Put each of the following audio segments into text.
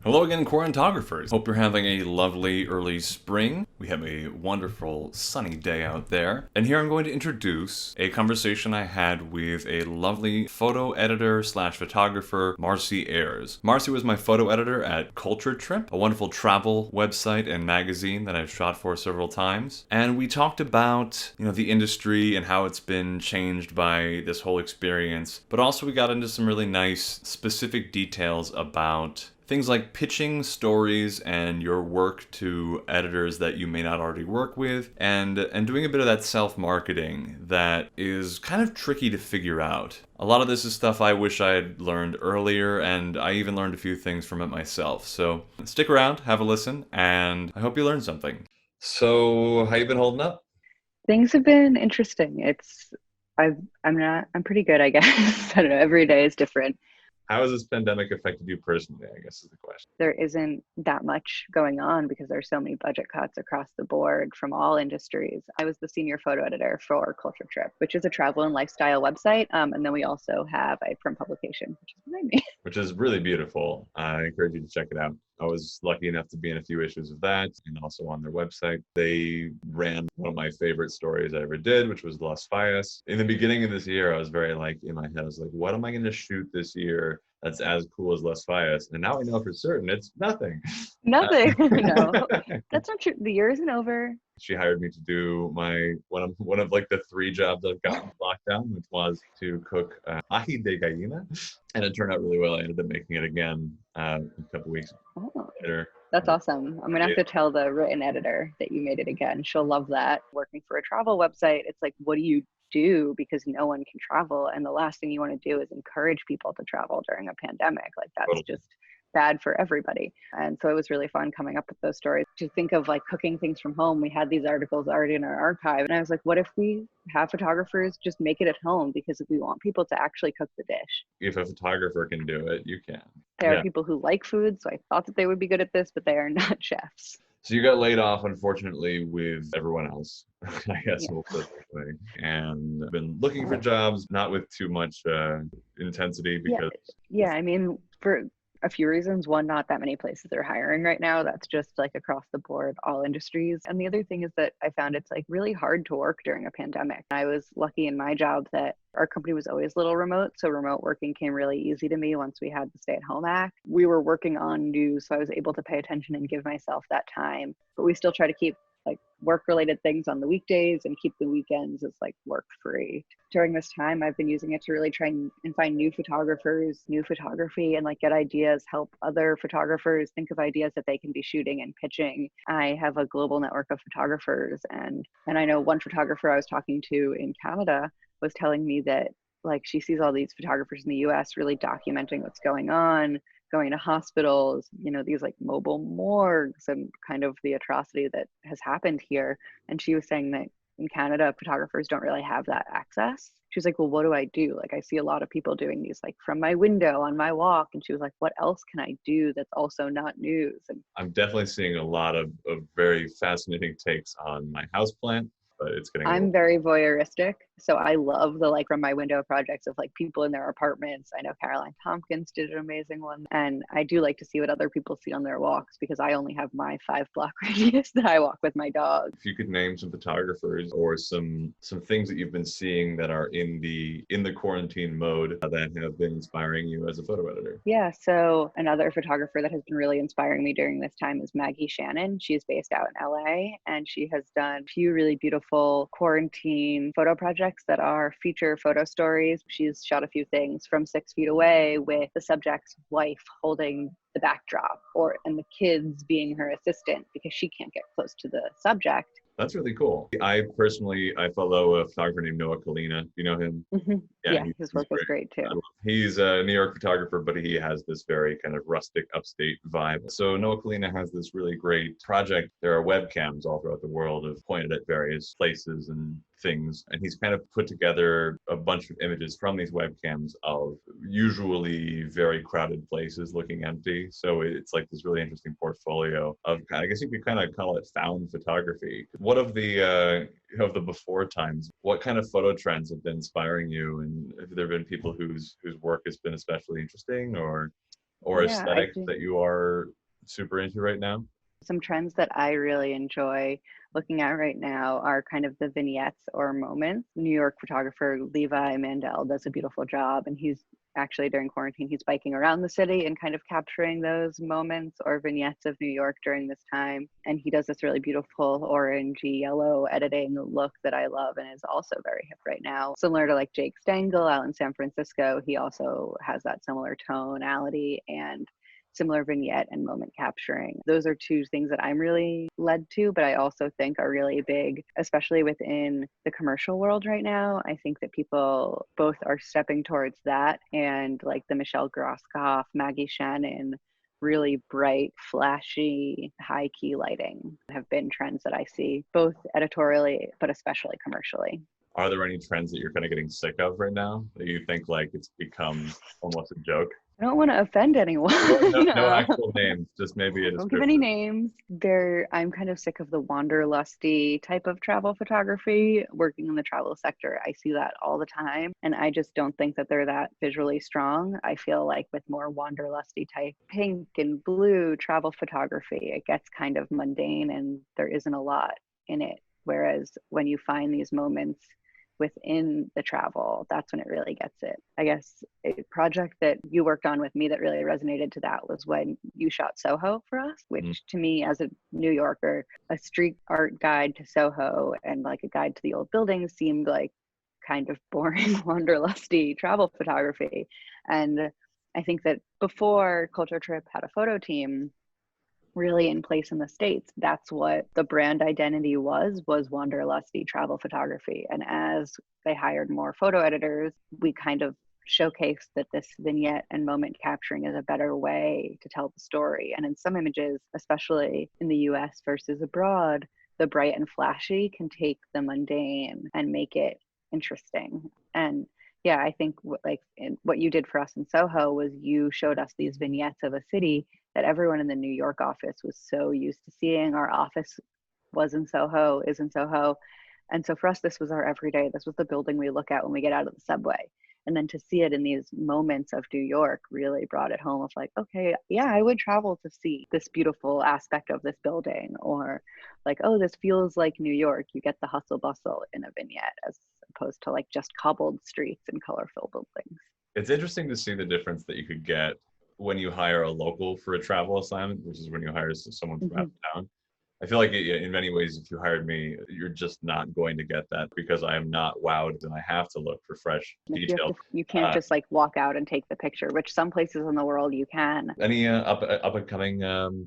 Hello again, Quarantographers. Hope you're having a lovely early spring. We have a wonderful sunny day out there. And here I'm going to introduce a conversation I had with a lovely photo editor slash photographer, Marcy Ayres. Marcy was my photo editor at Culture Trip, a wonderful travel website and magazine that I've shot for several times. And we talked about, the industry and how it's been changed by this whole experience. But also we got into some really nice specific details about things like pitching stories and your work to editors that you may not already work with, and doing a bit of that self-marketing that is kind of tricky to figure out. A lot of this is stuff I wish I had learned earlier, and I even learned a few things from it myself. So stick around, have a listen, and I hope you learned something. So, how you been holding up? Things have been interesting. I'm pretty good, I guess. I don't know, every day is different. How has this pandemic affected you personally, I guess is the question. There isn't that much going on because there's so many budget cuts across the board from all industries. I was the senior photo editor for Culture Trip, which is a travel and lifestyle website. And then we also have a print publication, which is behind me. Which is really beautiful. I encourage you to check it out. I was lucky enough to be in a few issues of that and also on their website. They ran one of my favorite stories I ever did, which was Las Fallas. In the beginning of this year, I was very in my head, I was like, what am I going to shoot this year that's as cool as Las Fallas? And now I know for certain it's nothing. Nothing. No, that's not true. The year isn't over. She hired me to do one of the three jobs I've gotten locked down, which was to cook ají de gallina, and it turned out really well. I ended up making it again a couple weeks later. That's awesome. I'm gonna have to tell the written editor that you made it again. She'll love that. Working for a travel website, it's like, what do you do? Because no one can travel, and the last thing you want to do is encourage people to travel during a pandemic. Like that's just bad for everybody. And so it was really fun coming up with those stories. To think of cooking things from home, we had these articles already in our archive, and I was like, what if we have photographers just make it at home? Because if we want people to actually cook the dish, if a photographer can do it, you can. There are people who like food, so I thought that they would be good at this, but they are not chefs. So you got laid off, unfortunately, with everyone else, I guess we'll put it that way. And been looking for jobs, not with too much intensity because... I mean, for a few reasons. One, not that many places are hiring right now. That's just across the board, all industries. And the other thing is that I found it's really hard to work during a pandemic. I was lucky in my job that our company was always a little remote. So remote working came really easy to me once we had the stay-at-home act. We were working on news, so I was able to pay attention and give myself that time. But we still try to keep work-related things on the weekdays and keep the weekends as work-free. During this time, I've been using it to really try and find new photographers, new photography, and get ideas, help other photographers think of ideas that they can be shooting and pitching. I have a global network of photographers, and I know one photographer I was talking to in Canada was telling me that she sees all these photographers in the US really documenting what's going on, going to hospitals, these mobile morgues and kind of the atrocity that has happened here. And she was saying that in Canada, photographers don't really have that access. She was like, well, what do I do? I see a lot of people doing these from my window on my walk. And she was like, what else can I do that's also not news? And I'm definitely seeing a lot of very fascinating takes on my houseplant. But it's getting I'm very voyeuristic, so I love the from my window projects of people in their apartments. I know Caroline Tompkins did an amazing one, and I do like to see what other people see on their walks because I only have my 5-block radius that I walk with my dog. If you could name some photographers or some things that you've been seeing that are in the quarantine mode that have been inspiring you as a photo editor. Yeah, so another photographer that has been really inspiring me during this time is Maggie Shannon. She's based out in LA, and she has done a few really beautiful quarantine photo projects that are feature photo stories. She's shot a few things from 6 feet away with the subject's wife holding the backdrop and the kids being her assistant because she can't get close to the subject. That's really cool. I follow a photographer named Noah Kalina. Do you know him? Mm-hmm. Yeah, his work is great too. He's a New York photographer, but he has this very kind of rustic upstate vibe. So Noah Kalina has this really great project. There are webcams all throughout the world pointed at various places and things. And he's kind of put together a bunch of images from these webcams of usually very crowded places looking empty. So it's this really interesting portfolio of, I guess you could kind of call it found photography. What of the before times, what kind of photo trends have been inspiring you? And have there been people whose work has been especially interesting or? or Yeah, I aesthetic think that you are super into right now? some trends that I really enjoy looking at right now are kind of the vignettes or moments. New York photographer Levi Mandel does a beautiful job, and he's actually during quarantine, he's biking around the city and kind of capturing those moments or vignettes of New York during this time. And he does this really beautiful orangey yellow editing look that I love and is also very hip right now. Similar to like Jake Stangel out in San Francisco, he also has that similar tonality and similar vignette and moment capturing. Those are two things that I'm really led to, but I also think are really big, especially within the commercial world right now. I think that people both are stepping towards that and like the Michelle Groskopf, Maggie Shannon, really bright, flashy, high key lighting have been trends that I see both editorially, but especially commercially. Are there any trends that you're kind of getting sick of right now that you think like it's become almost a joke? I don't want to offend anyone. No actual names, just maybe a Don't give any description. names. I'm kind of sick of the wanderlusty type of travel photography. Working in the travel sector, I see that all the time. And I just don't think that they're that visually strong. I feel like with more wanderlusty type pink and blue travel photography, it gets kind of mundane and there isn't a lot in it. Whereas when you find these moments within the travel, that's when it really gets it. I guess a project that you worked on with me that really resonated to that was when you shot Soho for us, which to me as a New Yorker, a street art guide to Soho and like a guide to the old buildings seemed like kind of boring, wanderlusty travel photography. And I think that before Culture Trip had a photo team, really in place in the States, that's what the brand identity was wanderlusty travel photography. And as they hired more photo editors, we kind of showcased that this vignette and moment capturing is a better way to tell the story. And in some images, especially in the US versus abroad, the bright and flashy can take the mundane and make it interesting. And yeah, I think what you did for us in Soho was you showed us these vignettes of a city that everyone in the New York office was so used to seeing. Our office was in Soho, is in Soho. And so for us, this was our everyday. This was the building we look at when we get out of the subway. And then to see it in these moments of New York really brought it home of like, okay, yeah, I would travel to see this beautiful aspect of this building. Or like, oh, this feels like New York. You get the hustle bustle in a vignette as opposed to like just cobbled streets and colorful buildings. It's interesting to see the difference that you could get when you hire a local for a travel assignment versus when you hire someone from out of town. I feel like in many ways, if you hired me, you're just not going to get that because I am not wowed and I have to look for fresh detail. You can't just like walk out and take the picture, which some places in the world you can. Any up and coming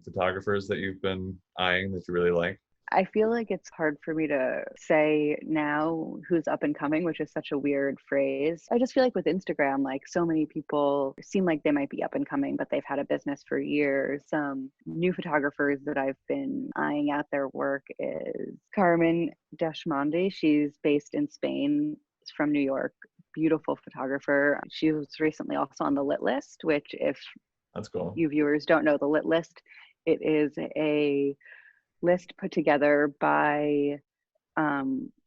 photographers that you've been eyeing that you really like? I feel like it's hard for me to say now who's up and coming, which is such a weird phrase. I just feel like with Instagram, like so many people seem like they might be up and coming, but they've had a business for years. Some new photographers that I've been eyeing out their work is Carmen Deshpande. She's based in Spain, is from New York. Beautiful photographer. She was recently also on the Lit List, which if That's cool. You viewers don't know the Lit List, it is a list put together by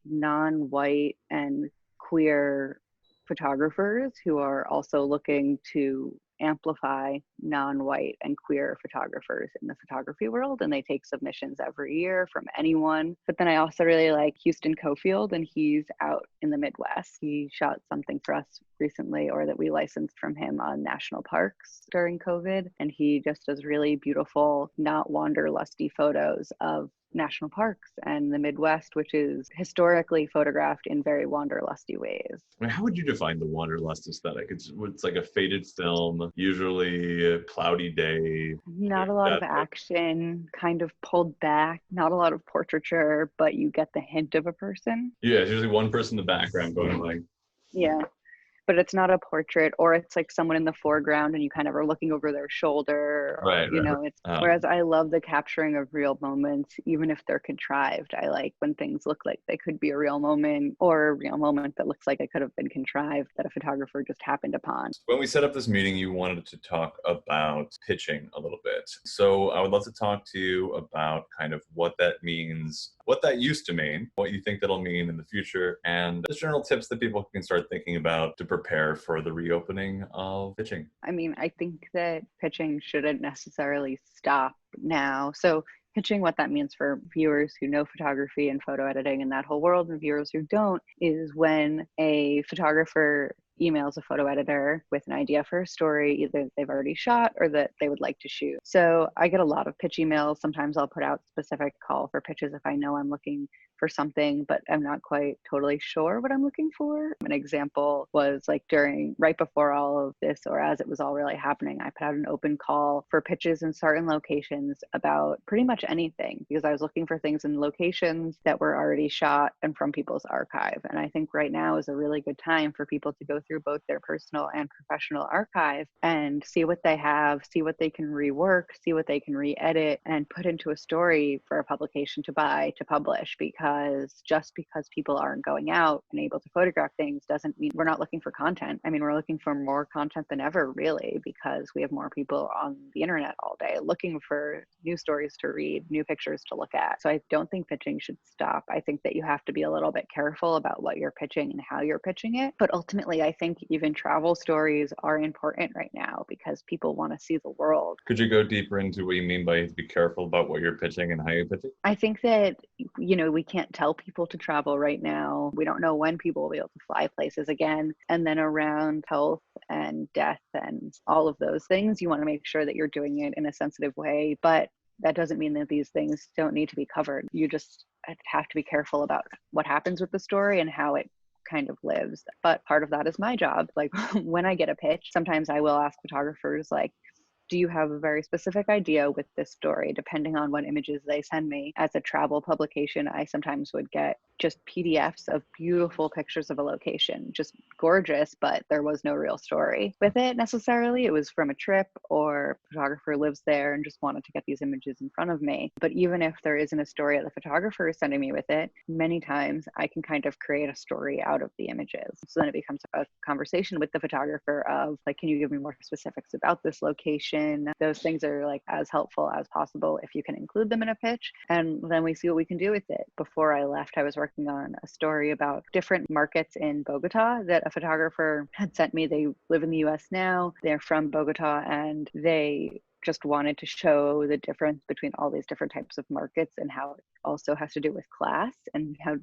non-white and queer photographers who are also looking to amplify non-white and queer photographers in the photography world, and they take submissions every year from anyone. But then I also really like Houston Cofield, and he's out in the Midwest. He shot something for us recently, or that we licensed from him, on national parks during COVID, and he just does really beautiful, not wanderlusty photos of national parks and the Midwest, which is historically photographed in very wanderlusty ways. I mean, how would you define the wanderlust aesthetic? It's like a faded film, usually a cloudy day. Not a lot of action, kind of pulled back, not a lot of portraiture, but you get the hint of a person. Yeah, it's usually one person in the background going like, yeah. But it's not a portrait, or it's like someone in the foreground and you kind of are looking over their shoulder, or, it's, whereas I love the capturing of real moments, even if they're contrived. I like when things look like they could be a real moment, or a real moment that looks like it could have been contrived that a photographer just happened upon. When we set up this meeting, you wanted to talk about pitching a little bit. So I would love to talk to you about kind of what that means, what that used to mean, what you think that'll mean in the future, and just general tips that people can start thinking about to prepare prepare for the reopening of pitching? I mean, I think that pitching shouldn't necessarily stop now. So pitching, what that means for viewers who know photography and photo editing and that whole world, and viewers who don't, is when a photographer emails a photo editor with an idea for a story, either they've already shot or that they would like to shoot. So I get a lot of pitch emails. Sometimes I'll put out specific call for pitches if I know I'm looking for something, but I'm not quite totally sure what I'm looking for. An example was like right before all of this, or as it was all really happening, I put out an open call for pitches in certain locations about pretty much anything, because I was looking for things in locations that were already shot and from people's archive. And I think right now is a really good time for people to go through both their personal and professional archive and see what they have, see what they can rework, see what they can re-edit and put into a story for a publication to buy, to publish. Because just because people aren't going out and able to photograph things doesn't mean we're not looking for content. I mean, we're looking for more content than ever, really, because we have more people on the internet all day looking for new stories to read, new pictures to look at. So I don't think pitching should stop. I think that you have to be a little bit careful about what you're pitching and how you're pitching it. But ultimately, I think even travel stories are important right now because people want to see the world. Could you go deeper into what you mean by be careful about what you're pitching and how you pitch it? I think that, we can't tell people to travel right now. We don't know when people will be able to fly places again. And then around health and death and all of those things, you want to make sure that you're doing it in a sensitive way. But that doesn't mean that these things don't need to be covered. You just have to be careful about what happens with the story and how it kind of lives. But part of that is my job. Like when I get a pitch, sometimes I will ask photographers, like, do you have a very specific idea with this story, depending on what images they send me? As a travel publication, I sometimes would get just PDFs of beautiful pictures of a location, just gorgeous, but there was no real story with it necessarily. It was from a trip, or a photographer lives there and just wanted to get these images in front of me. But even if there isn't a story that the photographer is sending me with it, many times I can kind of create a story out of the images. So then it becomes a conversation with the photographer of like, can you give me more specifics about this location? Those things are like as helpful as possible if you can include them in a pitch. And then we see what we can do with it. Before I left, I was working on a story about different markets in Bogota that a photographer had sent me. They live in the US now. They're from Bogota, and they just wanted to show the difference between all these different types of markets and how it also has to do with class and how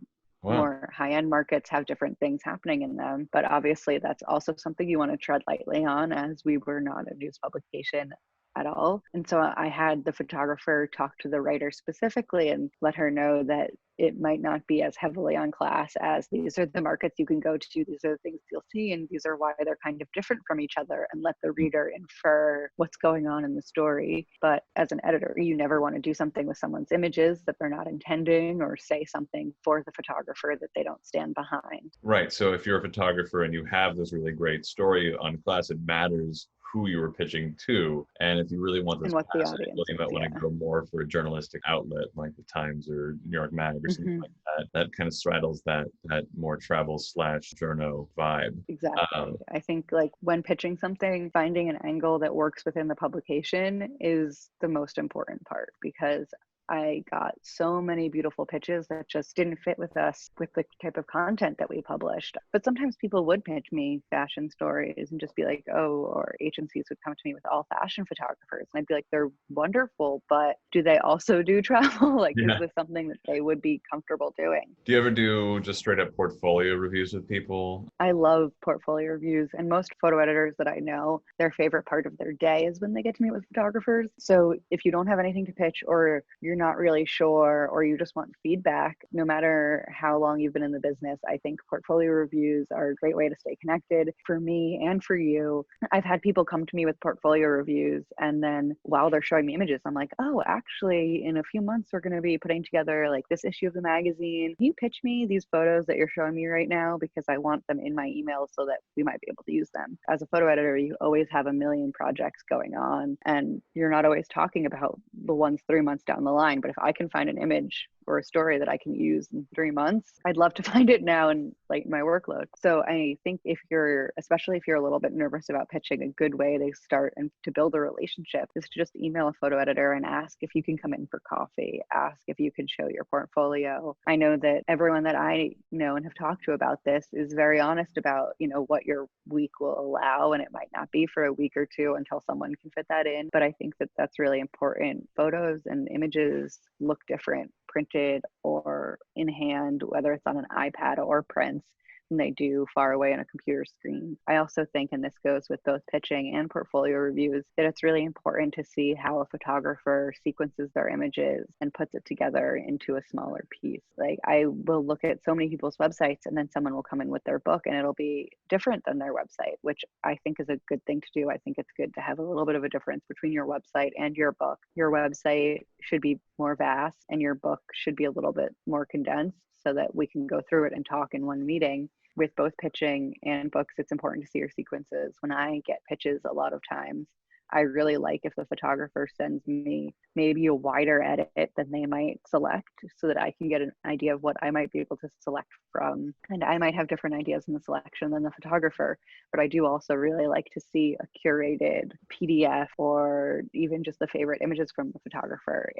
more high-end markets have different things happening in them. But obviously that's also something you want to tread lightly on, as we were not a news publication at all. And so I had the photographer talk to the writer specifically and let her know that it might not be as heavily on class as these are the markets you can go to, these are the things you'll see, and these are why they're kind of different from each other, and let the reader infer what's going on in the story. But as an editor, you never want to do something with someone's images that they're not intending, or say something for the photographer that they don't stand behind. Right. So if you're a photographer and you have this really great story on class, it matters who you were pitching to. And if you really want this classic, you might want to go more for a journalistic outlet like the Times or New York Mag or something like that. That kind of straddles that more travel / journo vibe. Exactly. I think like when pitching something, finding an angle that works within the publication is the most important part, because I got so many beautiful pitches that just didn't fit with us, with the type of content that we published. But sometimes people would pitch me fashion stories and just be like, oh, or agencies would come to me with all fashion photographers. And I'd be like, they're wonderful, but do they also do travel? Like, is this something that they would be comfortable doing? Do you ever do just straight up portfolio reviews with people? I love portfolio reviews, and most photo editors that I know, their favorite part of their day is when they get to meet with photographers. So if you don't have anything to pitch, or you're not really sure, or you just want feedback, no matter how long you've been in the business, I think portfolio reviews are a great way to stay connected for me and for you. I've had people come to me with portfolio reviews, and then while they're showing me images, I'm like, oh, actually, in a few months, we're going to be putting together like this issue of the magazine. Can you pitch me these photos that you're showing me right now? Because I want them in my email so that we might be able to use them. As a photo editor, you always have a million projects going on, and you're not always talking about the ones 3 months down the line. But if I can find an image or a story that I can use in 3 months, I'd love to find it now and lighten my workload. So I think especially if you're a little bit nervous about pitching, a good way to start and to build a relationship is to just email a photo editor and ask if you can come in for coffee, ask if you can show your portfolio. I know that everyone that I know and have talked to about this is very honest about, what your week will allow, and it might not be for a week or two until someone can fit that in. But I think that that's really important. Photos and images look different printed or in hand, whether it's on an iPad or prints, than they do far away on a computer screen. I also think, and this goes with both pitching and portfolio reviews, that it's really important to see how a photographer sequences their images and puts it together into a smaller piece. Like, I will look at so many people's websites and then someone will come in with their book and it'll be different than their website, which I think is a good thing to do. I think it's good to have a little bit of a difference between your website and your book. Your website should be more vast and your book should be a little bit more condensed, so that we can go through it and talk in one meeting. With both pitching and books, it's important to see your sequences. When I get pitches, a lot of times, I really like if the photographer sends me maybe a wider edit than they might select, so that I can get an idea of what I might be able to select from. And I might have different ideas in the selection than the photographer, but I do also really like to see a curated PDF or even just the favorite images from the photographer.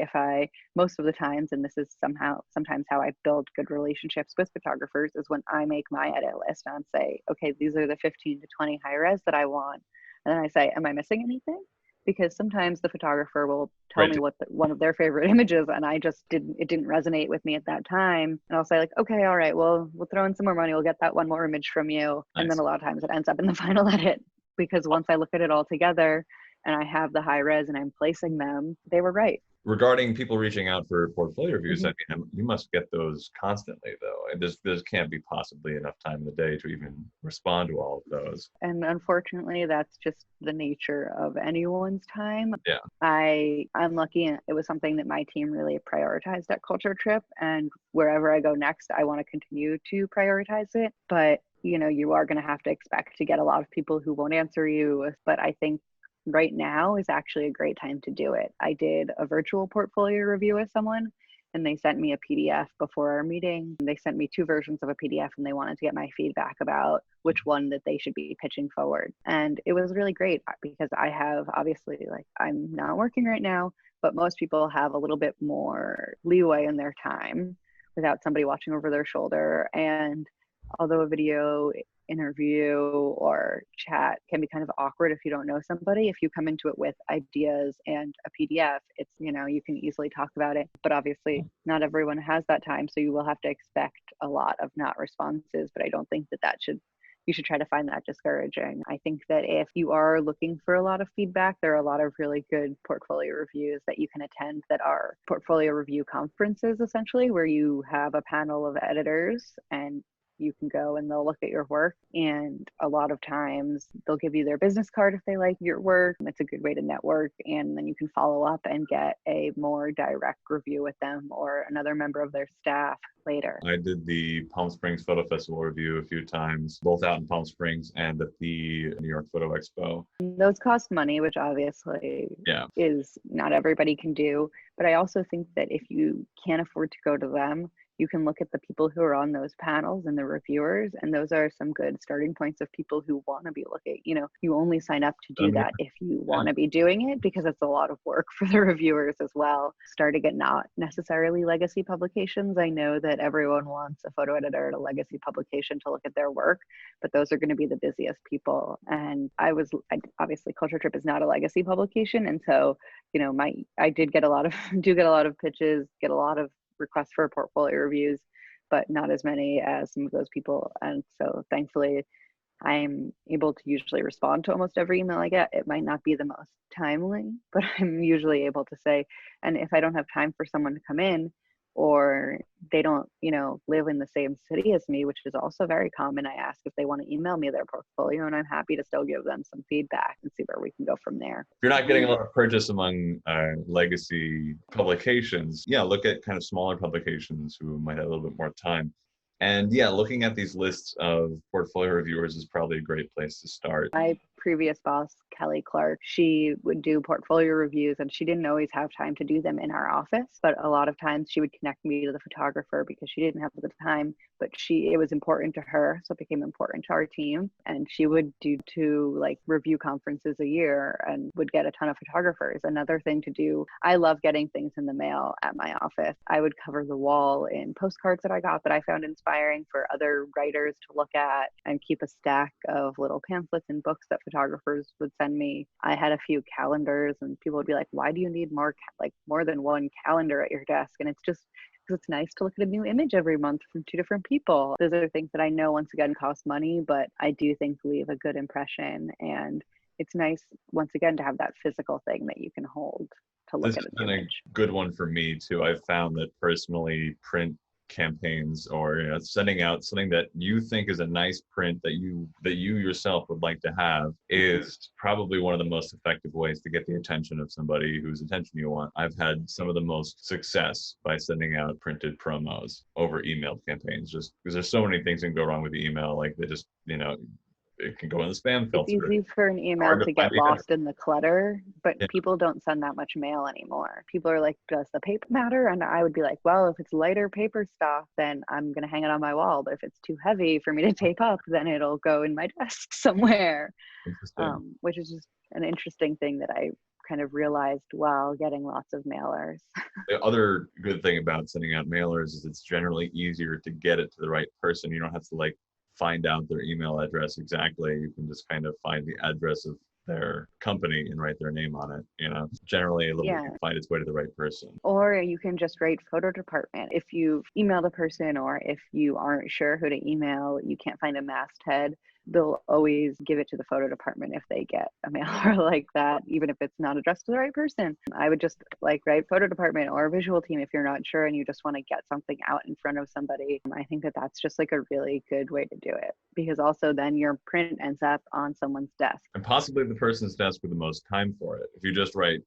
Most of the times, and this is sometimes how I build good relationships with photographers, is when I make my edit list and say, okay, these are the 15 to 20 high res that I want. And then I say, am I missing anything? Because sometimes the photographer will tell me what one of their favorite images, and it didn't resonate with me at that time. And I'll say, like, okay, all right, well, we'll throw in some more money. We'll get that one more image from you. Nice. And then a lot of times it ends up in the final edit, because once I look at it all together and I have the high res and I'm placing them, they were right. Regarding people reaching out for portfolio reviews, I mean, you must get those constantly, though. There can't be possibly enough time in the day to even respond to all of those. And unfortunately, that's just the nature of anyone's time. Yeah. I'm lucky. It was something that my team really prioritized at Culture Trip, and wherever I go next, I want to continue to prioritize it. But you are going to have to expect to get a lot of people who won't answer you. But I think right now is actually a great time to do it. I did a virtual portfolio review with someone, and they sent me a PDF before our meeting. They sent me 2 versions of a PDF, and they wanted to get my feedback about which one that they should be pitching forward. And it was really great, because I have, obviously, I'm not working right now, but most people have a little bit more leeway in their time without somebody watching over their shoulder. And although a video interview or chat can be kind of awkward if you don't know somebody, if you come into it with ideas and a PDF, it's, you can easily talk about it. But obviously not everyone has that time, so you will have to expect a lot of not responses. But I don't think you should try to find that discouraging. I think that if you are looking for a lot of feedback, there are a lot of really good portfolio reviews that you can attend that are portfolio review conferences, essentially, where you have a panel of editors and you can go and they'll look at your work, and a lot of times they'll give you their business card if they like your work. It's a good way to network, and then you can follow up and get a more direct review with them or another member of their staff later. I did the Palm Springs Photo Festival review a few times, both out in Palm Springs and at the New York Photo Expo. Those cost money, which obviously is not everybody can do. But I also think that if you can't afford to go to them, you can look at the people who are on those panels and the reviewers, and those are some good starting points of people who want to be looking. You only sign up to do that if you want to be doing it, because it's a lot of work for the reviewers as well. Starting at not necessarily legacy publications. I know that everyone wants a photo editor at a legacy publication to look at their work, but those are going to be the busiest people. And obviously Culture Trip is not a legacy publication, and so I did get a lot of pitches, get a lot of requests for portfolio reviews, but not as many as some of those people. And so thankfully I'm able to usually respond to almost every email I get. It might not be the most timely, but I'm usually able to say, and if I don't have time for someone to come in, or they don't, live in the same city as me, which is also very common, I ask if they want to email me their portfolio, and I'm happy to still give them some feedback and see where we can go from there. If you're not getting a lot of purchase among legacy publications, look at kind of smaller publications who might have a little bit more time. And looking at these lists of portfolio reviewers is probably a great place to start. I previous boss, Kelly Clark, she would do portfolio reviews and she didn't always have time to do them in our office, but a lot of times she would connect me to the photographer because she didn't have the time, but it was important to her, so it became important to our team. And she would do 2 like review conferences a year and would get a ton of photographers. Another thing to do, I love getting things in the mail at my office. I would cover the wall in postcards that I got that I found inspiring for other writers to look at, and keep a stack of little pamphlets and books that photographers would send me. I had a few calendars, and people would be like, why do you need more than one calendar at your desk? And it's just because it's nice to look at a new image every month from 2 different people. Those are things that I know, once again, cost money, but I do think leave a good impression. And it's nice, once again, to have that physical thing that you can hold to look This at has an been image. a good one for me too. I've found that personally, print campaigns, or sending out something that you think is a nice print that you yourself would like to have, is probably one of the most effective ways to get the attention of somebody whose attention you want. I've had some of the most success by sending out printed promos over email campaigns, just because there's so many things that can go wrong with the email. Like they just, it can go in the spam It's filter. easy for an email Hard to to find get the address. lost in the clutter, but Yeah. people don't send that much mail anymore. People are like, does the paper matter? And I would be like, well, if it's lighter paper stuff, then I'm going to hang it on my wall. But if it's too heavy for me to tape up, then it'll go in my desk somewhere, Interesting. which is just an interesting thing that I kind of realized while getting lots of mailers. The other good thing about sending out mailers is it's generally easier to get it to the right person. You don't have to find out their email address exactly. You can just kind of find the address of their company and write their name on it. Generally a little Yeah. bit find its way to the right person. Or you can just write photo department. If you've emailed a person, or if you aren't sure who to email, you can't find a masthead, they'll always give it to the photo department if they get a mailer like that, even if it's not addressed to the right person. I would just write photo department or visual team if you're not sure and you just want to get something out in front of somebody. I think that that's just a really good way to do it, because also then your print ends up on someone's desk. And possibly the person's desk with the most time for it. If you just write,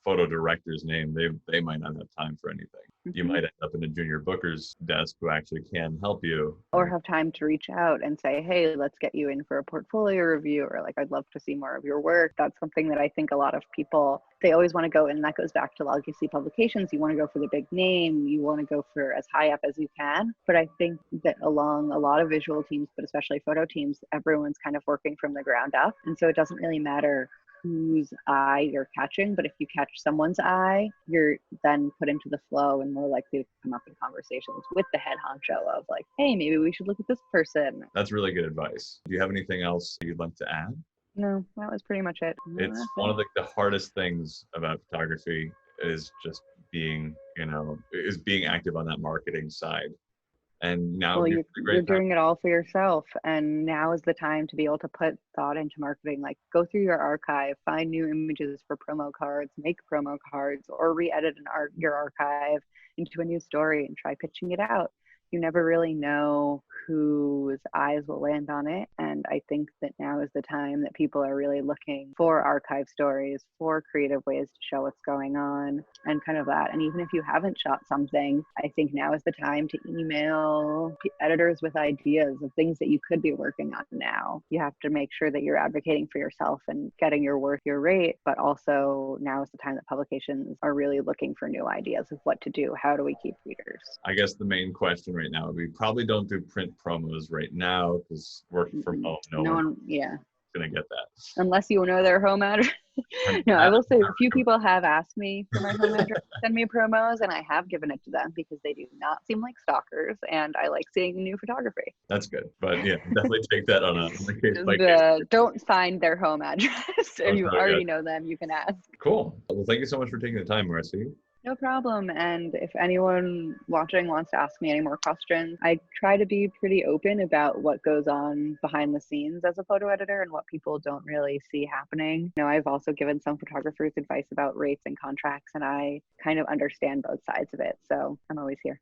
photo director's name, they might not have time for anything. You might end up in a junior booker's desk who actually can help you. Or have time to reach out and say, hey, let's get you in for a portfolio review, or I'd love to see more of your work. That's something that I think a lot of people, they always want to go, and that goes back to legacy publications. You want to go for the big name, you want to go for as high up as you can. But I think that along a lot of visual teams, but especially photo teams, everyone's kind of working from the ground up. And so it doesn't really matter whose eye you're catching, but if you catch someone's eye, you're then put into the flow and more likely to come up in conversations with the head honcho of hey, maybe we should look at this person. That's really good advice. Do you have anything else you'd like to add? No, that was pretty much it. It's one of the hardest things about photography is just being active on that marketing side. And now you're doing it all for yourself, and now is the time to be able to put thought into marketing. Go through your archive, find new images for promo cards, make promo cards, or re-edit your archive into a new story and try pitching it out. You never really know whose eyes will land on it, and I think that now is the time that people are really looking for archive stories, for creative ways to show what's going on, and kind of that. And even if you haven't shot something, I think now is the time to email editors with ideas of things that you could be working on now. You have to make sure that you're advocating for yourself and getting your worth your rate, but also now is the time that publications are really looking for new ideas of what to do. How do we keep readers? I guess the main question right now, we probably don't do print promos right now because working from home, no one gonna get that unless you know their home address. No, I will say a few people have asked me for my home address, send me promos, and I have given it to them because they do not seem like stalkers, and I like seeing new photography. That's good, but yeah, definitely take that on a case by case. Don't find their home address. If you already know them, you can ask. Cool. Well, thank you so much for taking the time, Marcy. No problem. And if anyone watching wants to ask me any more questions, I try to be pretty open about what goes on behind the scenes as a photo editor and what people don't really see happening. I've also given some photographers advice about rates and contracts, and I kind of understand both sides of it. So I'm always here.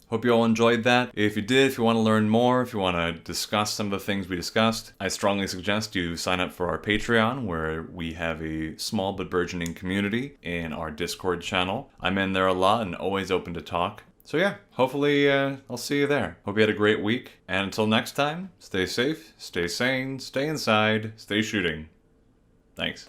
Hope you all enjoyed that. If you did, if you want to learn more, if you want to discuss some of the things we discussed, I strongly suggest you sign up for our Patreon, where we have a small but burgeoning community in our Discord channel. I'm in there a lot and always open to talk. So yeah, hopefully I'll see you there. Hope you had a great week. And until next time, stay safe, stay sane, stay inside, stay shooting. Thanks.